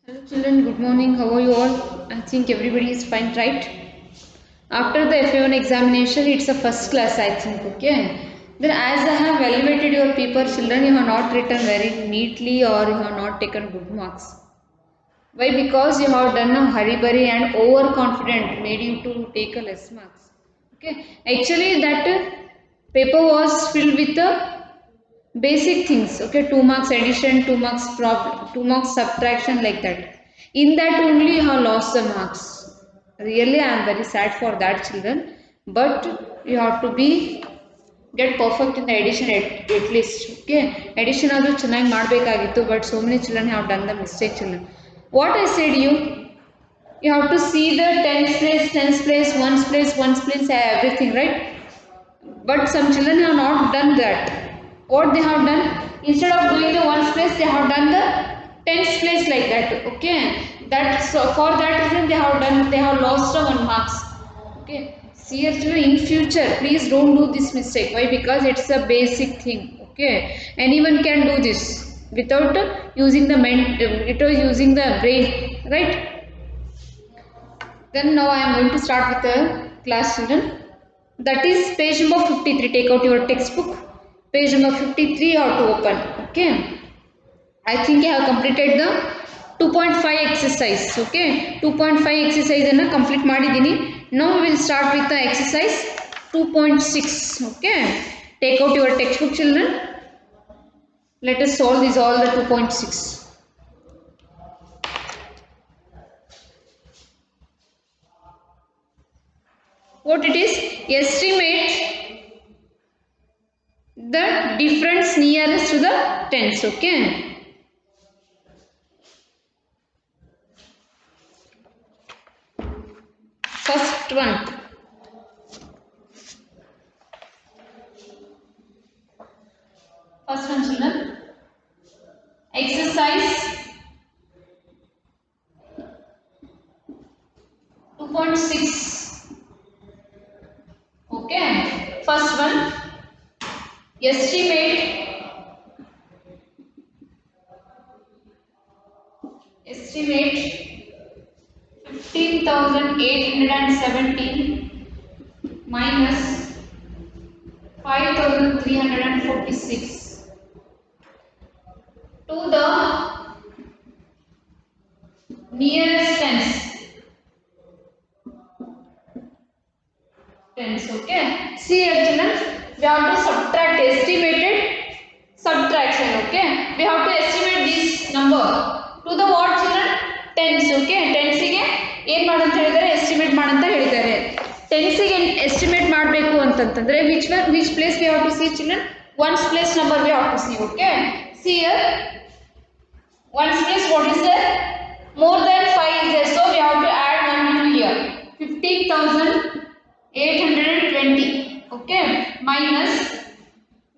Hello children, good morning. How are you all? I think everybody is fine, right? After the FA1 examination, it's a first class, I think, okay? Then as I have evaluated your paper, children, you have not written very neatly or you have not taken good marks. Why? Because you have done a hurry-burry and overconfident made you to take a less marks. Okay? Actually, that paper was filled with the basic things. Okay, 2 marks addition, 2 marks 2 marks subtraction, like that. In that only you have lost the marks. Really, I am very sad for that, children. But you have to be get perfect in the addition at least. Okay, addition adu ಚೆನ್ನಾಗಿ ಮಾಡಬೇಕಾಗಿತ್ತು, but so many children have done the mistake, children. What I said you have to see the tens place, ones place, everything, right? But some children have not done that. What they have done, instead of doing the ones place, they have done the tens place, like that. Okay, that, so for that reason they have lost the 1 marks. Okay, see here children, in future please don't do this mistake. Why? Because it's a basic thing. Okay, anyone can do this without using the without using the brain, right? Then now I am going to start with the class, children. That is page number 53. Take out your textbook. Page number 53 you have to open. Okay. I think I have completed the 2.5 exercise. Okay. 2.5 exercise ಅನ್ನು complete ಮಾಡಿದ್ದೀನಿ. Now we will start with the exercise 2.6. Okay. Take out your textbook, children. Let us solve this all the 2.6. What it is? Estimate the difference nearest to the tens. Okay, first one, children, exercise 2.6. okay, first one, estimate 15,817 minus 5,346 to the nearest tens. Okay, see here children, we have to subtract estimated subtraction. Okay, we have to estimate this number to the what, children? Tens. Okay, tens ಗೆ ಏನು ಮಾಡಂತ ಹೇಳಿದ್ದಾರೆ, estimate ಮಾಡಂತ ಹೇಳಿದ್ದಾರೆ. tens ಗೆ estimate ಮಾಡಬೇಕು ಅಂತಂತಂದ್ರೆ which place we have to see, children? Ones place number we have to see. Okay, see here, ones place what is there? More than 5 is there, so we have to add 1 to here. 15,820. Okay, minus,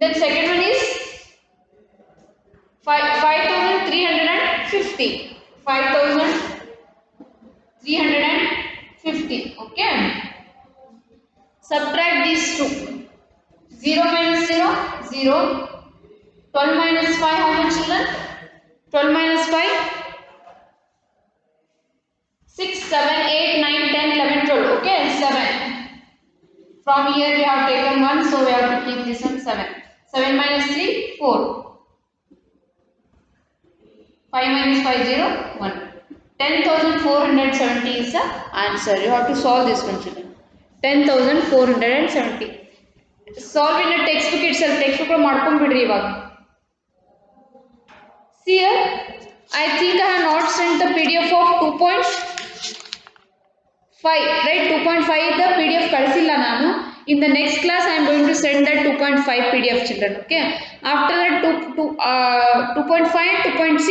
then second one is 5,350. 5,350. Okay, subtract these two. 0 minus 0, 0. 12 minus 5, how much, children? 12 minus 5, 6, 7, 8, 9, 10, 11, 12. Okay, 7. From here we have taken 1, so we have to keep this one 7. 7 minus 3, 4. 5 minus 5, 0, 1. 10,470 is the answer. You have to solve this one, children. 10,470. Solve in a textbook itself. Textbook lo ಮಾಡ್ಕೊಂಡು ಬಿಡ್ರಿ ಇವಾಗ. See here, I think I have not sent the PDF of 2.5, right? 2.5 the PDF ಕಳಿಸಿಲ್ಲ ನಾನು. In the next class I am going to send that 2.5 PDF, children. Okay, after that 2.5 and 2.6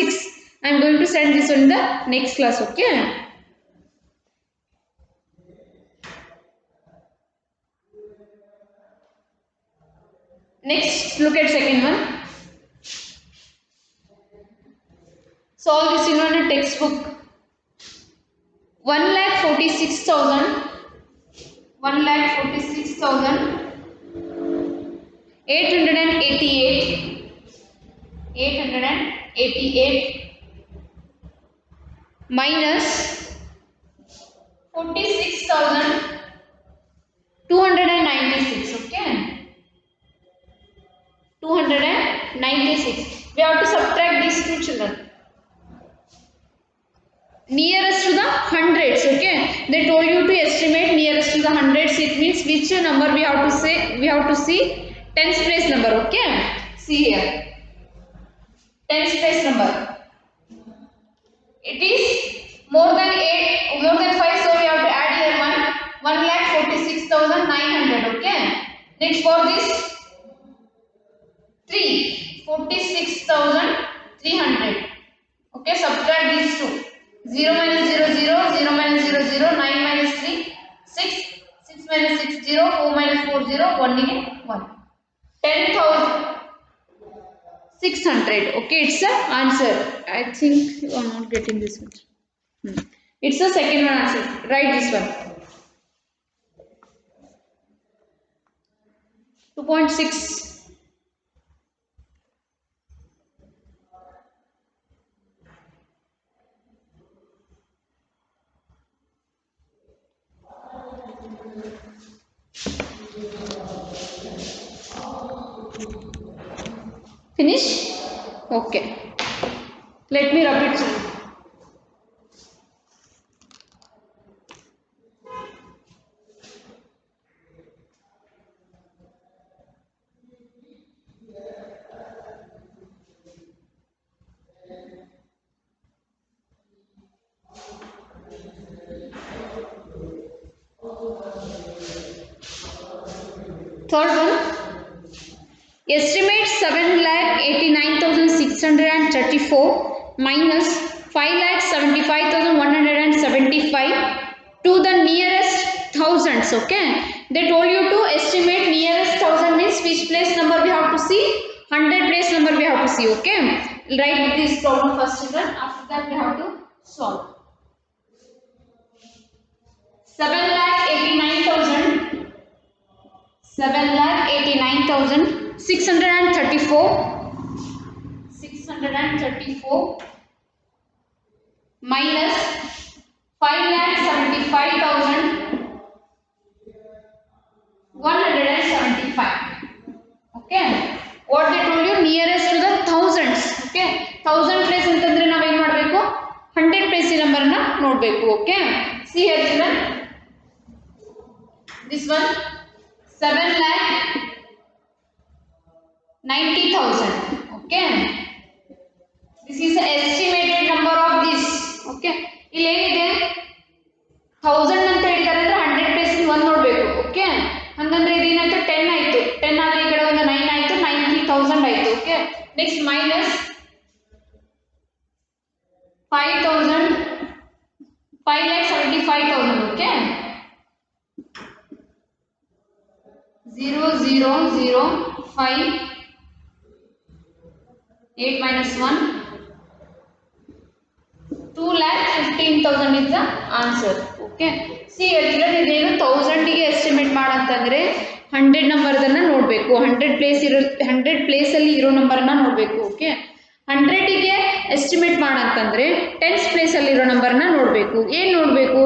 I am going to send this one in the next class. Okay, next look at second one. Solve this in a textbook. 1,46,000 888 minus 46,296. Okay, 296. We have to subtract these two, children. Nearest to the hundreds. Okay, they told you to estimate nearest to the hundreds. It means which number we have to say. We have to see tens place number. Okay, see here, tens place number. It is more than 8, more than 5, so we have to add here 1,46,900. Okay, next for this 3, 46,300. Okay, subtract these two. 0 minus 0, 0, 0 minus 0, 0, 9 minus 3, 6, 6 minus 6, 0, 4 minus 4, 0, 1 again, 1. 10,600. Okay, it's the answer. I think you are not getting this one. It's the second one answer. Write this one. 2.6. Finish? Okay. Let me rub it. Third one. Estimate 7,89,634 minus 5,75,175 to the nearest thousands. Okay, they told you to estimate nearest thousand means which place number we have to see, 100 place number we have to see. Okay, write this problem first, children. After that we have to solve. 7,89,634 minus 5,75,175. Okay, what they told you, nearest to the thousands. Okay, 1000 place ಅಂತಂದ್ರೆ ನಾವು ಏನು ಮಾಡಬೇಕು, 100 place number na ನೋಡಬೇಕು. Okay, see here children, this one 7,90,000. Okay, this is the estimated number of this. Okay, ಇಲ್ಲಿ ಏನಿದೆ 1000 ಅಂತ ಹೇಳಿದಾರೆ ಅಂದ್ರೆ 100 place ಒಂದು ನೋಡಬೇಕು. ಓಕೆ, ಹಂಗಂದ್ರೆ ಇದೇನಾಯ್ತು 10 ಆಯ್ತು, 10 ಆದ್ರೆ ಈ ಕಡೆ ಒಂದು 9 ಆಯ್ತು, 90,000 ಆಯ್ತು. Okay, next minus 5,000, 5,75,000. Okay, 0, 0, 0, 5, 8 minus 1, 2,15,000 is the answer. Okay, see children, ಇದೇನು 1000 ಗೆ ಎಸ್ಟಿಮೇಟ್ ಮಾಡಂತಂದ್ರೆ 100 ನಂಬರ್ ಅನ್ನ ನೋಡಬೇಕು. 100 ಪ್ಲೇಸ್ ಅಲ್ಲಿ ಇರೋ ನಂಬರ್ ಅನ್ನ ನೋಡಬೇಕು. ಓಕೆ, 100 ಗೆ ಎಸ್ಟಿಮೇಟ್ ಮಾಡಂತಂದ್ರೆ 10th ಪ್ಲೇಸ್ ಅಲ್ಲಿ ಇರೋ ನಂಬರ್ ನ ನೋಡಬೇಕು. ಏನು ನೋಡಬೇಕು,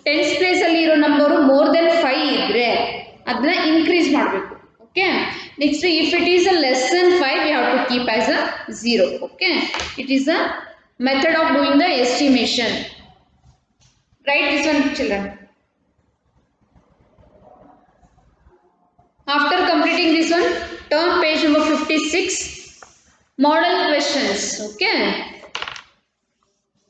10th ಪ್ಲೇಸ್ ಅಲ್ಲಿ ಇರೋ ನಂಬರು ಮೋರ್ ದೆನ್ 5 ಇದ್ರೆ ಅದನ್ನ ಇನ್ಕ್ರೀಸ್ ಮಾಡಬೇಕು. Okay, next if it is a less than 5 we have to keep as a 0. Okay, it is a method of doing the estimation. Write this one, children. After completing this one, turn page number 56, model questions. Okay,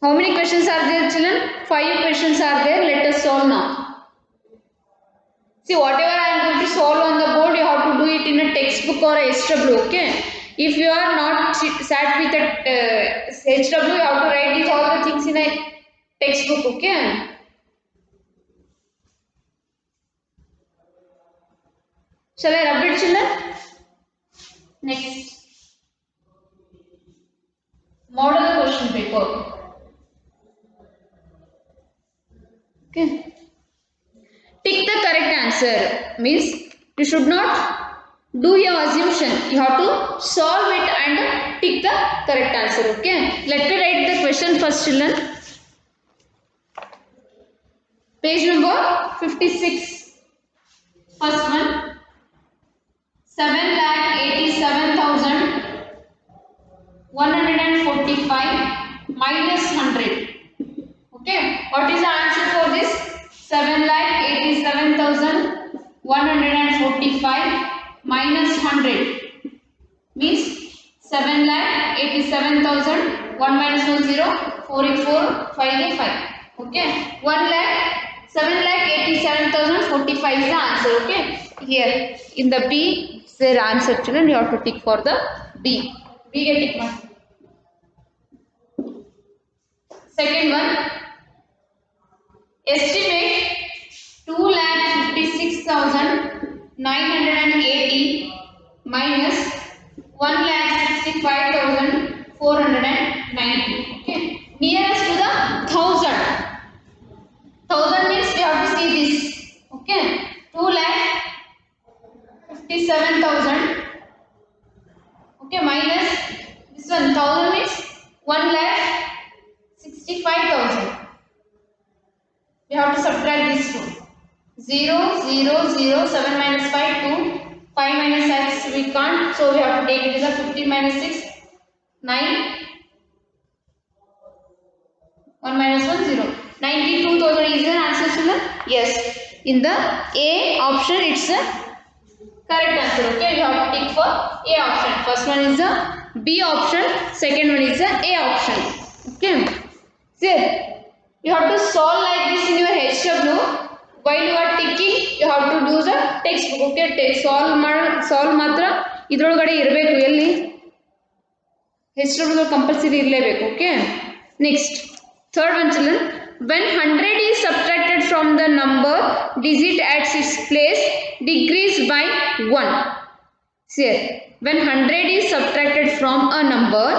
how many questions are there, children? 5 questions are there. Let us solve now. See, whatever I am going to solve on the board, you have to do it in a textbook or a HW. Okay, if you are not sat with a HW, you have to write these all the things in a textbook. Okay, shall I rub it, children? Next, model question paper. Okay, tick the correct answer means you should not do your assumption, you have to solve it and tick the correct answer. Okay, let me write the question first, children. Page number 56. First one, 7,87,145 minus 100. Okay, what is the answer for this? 7,87,145 minus 100 means 7,87,000. 1 minus 1 0, 4 in 4, 5 in 5. Okay, 1 lakh 7,87,045 is the answer. Okay, here in the B is the answer. Children, you have to tick for the B. B get tick mark. Second one, estimate 2,56,980 minus 1,65,490. Okay, nearest to the 1,000. 1,000 means we have to see this. Okay, 2,57,000. Okay, minus this one 1,000 means 1,65,000. We have to subtract this two. 0, 0, 0, 7 minus 5, 2, 5 minus 6, we can't, so we have to take it as a 15 minus 6, 9, 1 minus 1, 0. 92,000 is the answer, children? Yes. In the A option, it's a correct answer. Okay, you have to tick for A option. First one is the B option, second one is the A option. Okay. See, you have to solve like this in your HW. While you are ticking, you have to do the textbook. Okay, solve ಮಾತ್ರ ಇದರೊಳಗಡೆ ಇರಬೇಕು. ಎಲ್ಲಿ HW compulsory ಇರಲೇಬೇಕು. Okay. Next, third one, children. When 100 is subtracted from the number digit at its place, decrease by 1. See, when 100 is subtracted from a number,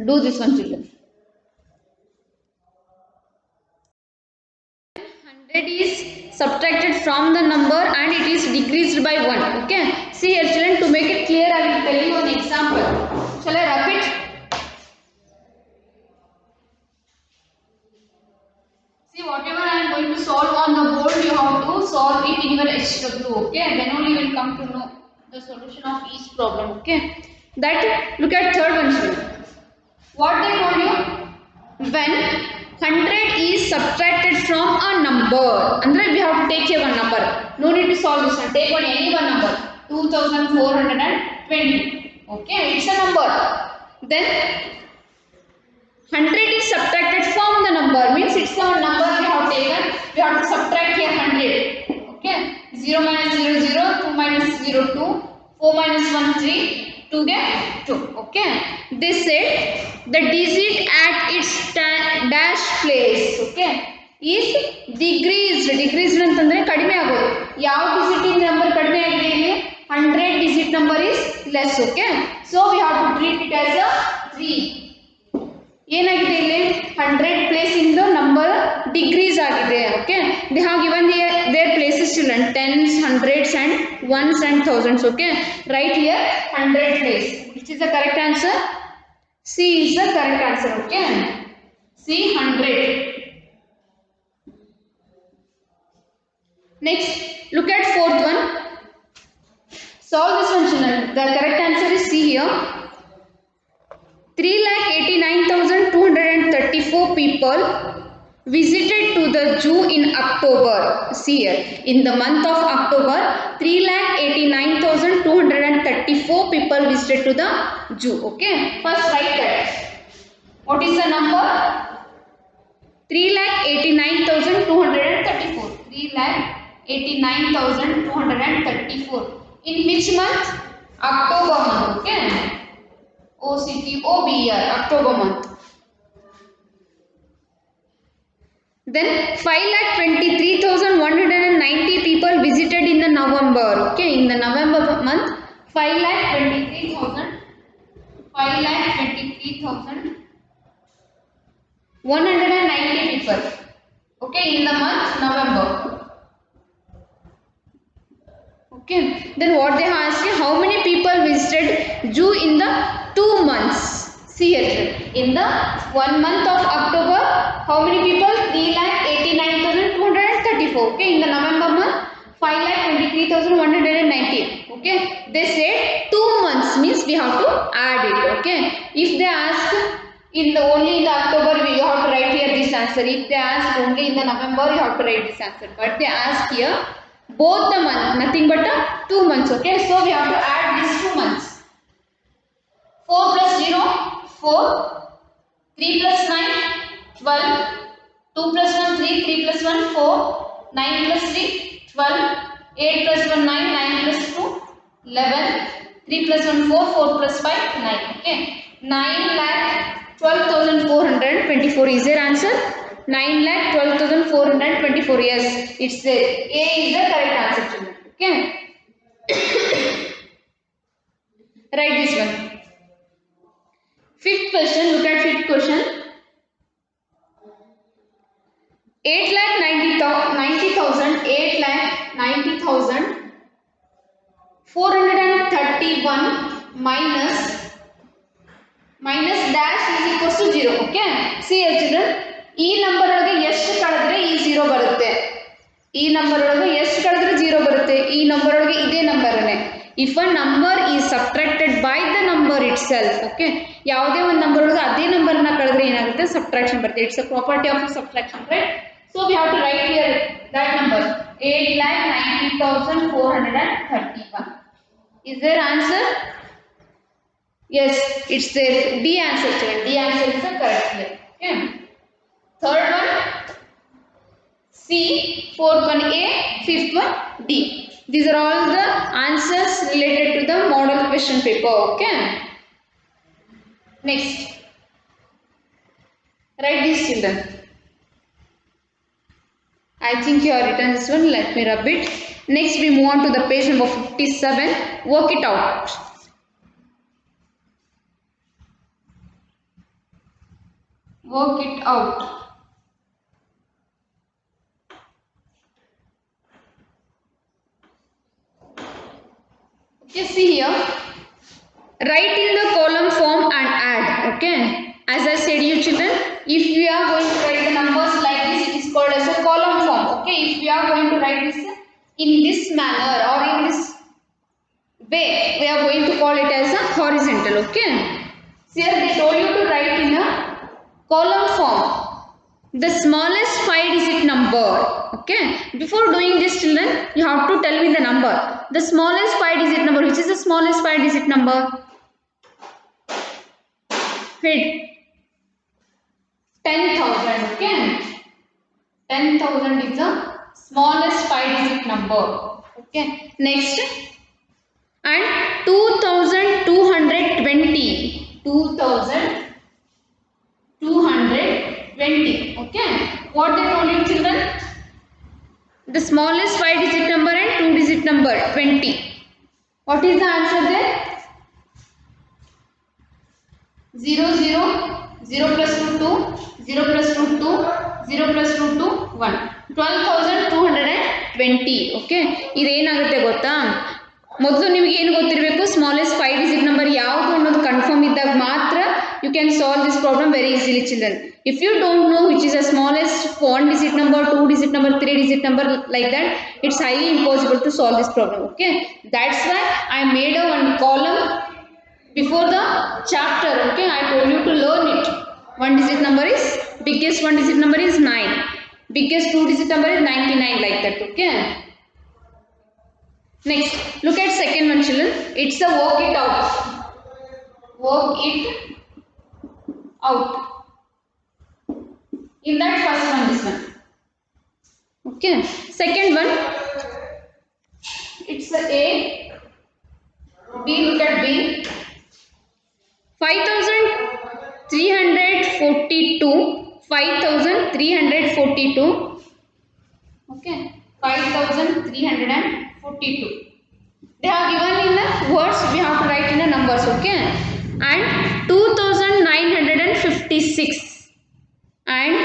do this one, children. 100 is subtracted from the number and it is decreased by 1. Okay, see here, children, to make it clear, I will tell you an example. Shall I rub it? See, whatever I am going to solve on the board, you have to solve it in your HW. Okay, then only you will come to know the solution of each problem. Okay, that look at third one, children. What they told you? When 100 is subtracted from a number, andre we have to take here one number. No need to solve this one. Take one any one number. 2,420. Okay, it's a number. Then 100 is subtracted from the number, means it's a number we have taken. We have to subtract here 100. Okay, 0 minus 0 0, 2 minus 0 2, 4 minus 1 3, 2 get 2. Okay, this said the digit at its dash place, okay, is decreased. Decreased ಅಂತಂದ್ರೆ ಕಡಿಮೆ ಆಗೋದು. ಯಾವ digit ಇನ್ number ಕಡಿಮೆ ಆಗಿದೆ ಇಲ್ಲಿ? 100 digit number is less. Okay, so we have to treat it as a 3. ಏನಾಗಿದೆ ಇಲ್ಲಿ? 100 place in the number decrease ಆಗಿದೆ. Okay, they have given their places, children, tens, hundreds and ones and thousands. Okay, right here 100 place. Which is the correct answer? C is the correct answer. Okay, C 100. Next, look at fourth one. Solve this one, children. The correct answer is C here. 3,89,234 people visited to the zoo in October. See here, in the month of October, 3,89,234 people visited to the zoo. Okay, first write that. What is the number? 3,89,234. 3,89,234. In which month? October month. Okay, OCTOBER, October month. Then 5,23,190 people visited in the November. Okay, in the November month, 5,23,190 people. Okay, in the month November. Okay, then what they ask you, how many people visited zoo in the 2 months? See here, in the 1 month of October, how many people? 3,89,234 24. Okay, in the November month 5,23,190. Okay, they said 2 months means we have to add it. Okay, if they ask in the only in the October you have to write here this answer. If they ask only in the November you have to write this answer. But they ask here both the month, nothing but 2 months. Okay, so we have to add these 2 months. 4 plus 0 4, 3 plus 9 12, 2 plus 1 3, 3 plus 1 4, 9 plus 3 12, 8 plus 1 9, 9 plus 2 11, 3 plus 1 4, 4 plus 5 9. Okay, 9,12,424 is their answer. 9,12,424. Yes, it's there. A is the correct answer, children. Okay, write this one. Fifth question. Look at fifth question. 8,90,431 minus dash is equals to 0. Okay, see here children, ಈ number ಒಳಗೆ ಎಷ್ಟು ಕಳೆದ್ರೆ ಈ 0 ಬರುತ್ತೆ. ಈ number ಒಳಗೆ ಎಷ್ಟು ಕಳೆದ್ರೆ 0 ಬರುತ್ತೆ. ಈ ನಂಬರ್ ಒಳಗೆ ಇದೇ ನಂಬರ್ನೇ. If a number is subtracted by the number itself, okay, ಯಾವುದೇ ಒಂದು ನಂಬರ್ ಒಳಗೆ ಅದೇ ನಂಬರ್ ನ ಕಳೆದ್ರೆ ಏನಾಗುತ್ತೆ, ಸಬ್ಟ್ರಾಕ್ಷನ್ ಬರುತ್ತೆ. It's a property of subtraction, right? So we have to write here that number 8,90,431. Is there answer? Yes, it's there. D answer, children. D answer is the correct here. Okay. Third one C, fourth one A, fifth one D. These are all the answers related to the model question paper. Okay. Next, write these children. I think you have written this one. Let me rub it. Next, we move on to the page number 57. Work it out. Work it out. Okay, see here. Write in the column form and add. Okay. As I said you children, if we are going to write the numbers like this, it is called as a column form. Okay, if we are going to write this in this manner or in this way, we are going to call it as a horizontal. Okay, so here they told you to write in a column form the smallest 5-digit number. Okay, before doing this children, you have to tell me the number, the smallest 5-digit number. Which is the smallest 5-digit number? Wait, 10,000. Okay, 10,000 is the smallest 5-digit number. Okay, next, and 2,220. 2,220. Okay, what they told you children? The smallest 5-digit number and 2-digit number 20. What is the answer there? 0 0 0 plus 2 2, 0 plus 2 2, 0 plus 2 2 1. 12,220. Okay, ಇದೇನಾಗುತ್ತೆ ಗೊತ್ತಾ, ಮೊದಲು ನಿಮಗೆ ಏನು ಗೊತ್ತಿರಬೇಕು, smallest 5-digit number ಯಾವುದು ಅನ್ನೋದು confirm ಇದ್ದಾಗ ಮಾತ್ರ you can solve this problem very easily children. If you don't know which is the smallest 1-digit number, 2-digit number, 3-digit number, like that, it's highly impossible to solve this problem. Okay, that's why I made a one column before the chapter. Okay, I told you to learn it. 1-digit number is biggest, 1-digit number is 9, biggest 2-digit number is 99, like that. Okay, next, look at second one children. It's a work it out. Work it out. In that first one, this one. Okay, second one, it's a A, B. Look at B. 5,342. 5,342. Okay, 5,342. They have given in the words, we have to write in the numbers. Okay, and 2,956 and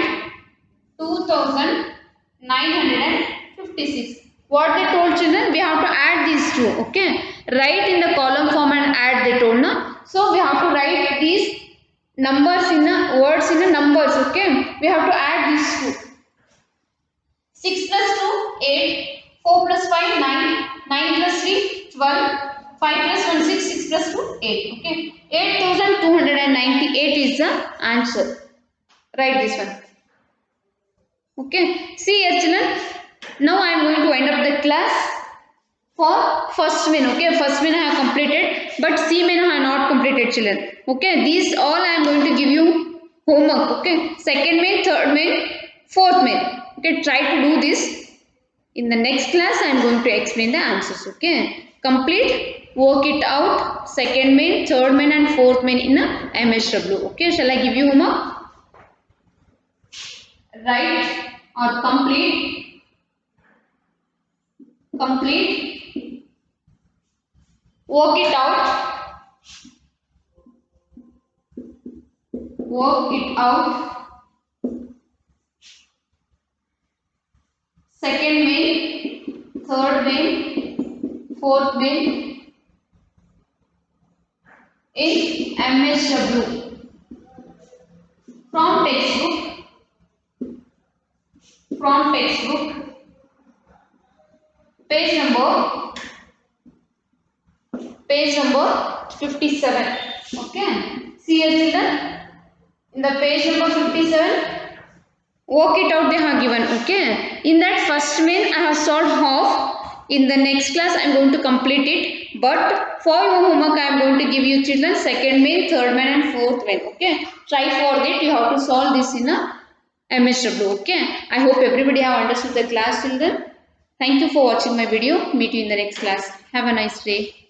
2,956. What they told children, we have to add these two. Okay, write in the column form and add, they told na. So we have to write these numbers in the words in the numbers. Okay, we have to add these two. 6 plus 2, 8. 4 plus 5, 9. 9 plus 3, 12. 5 plus 1, 6. 6 plus 2, 8. Okay. 8,298 is the answer. Write this one. Okay. See here children. Now I am going to wind up the class for first main. Okay. First main I have completed. But C main I have not completed children. Okay. These all I am going to give you homework. Okay. Second main, third main, fourth main. Okay. Try to do this. In the next class, I am going to explain the answers. Okay. Complete. Work it out. Second main, third main and fourth main in a MSW. Okay. Shall I give you homework? Write or complete. Complete. Work it out. Work it out. Second main, third main, fourth main in MSW from textbook. From textbook, page number 57. Okay. See here children, in the page number 57, work it out they have given. Okay. In that first main I have solved half. In the next class I am going to complete it. But for your homework I am going to give you children second main, third main and fourth main. Okay. Try for that. You have to solve this in a MSW. Okay. I hope everybody have understood the class children. Thank you for watching my video. Meet you in the next class. Have a nice day.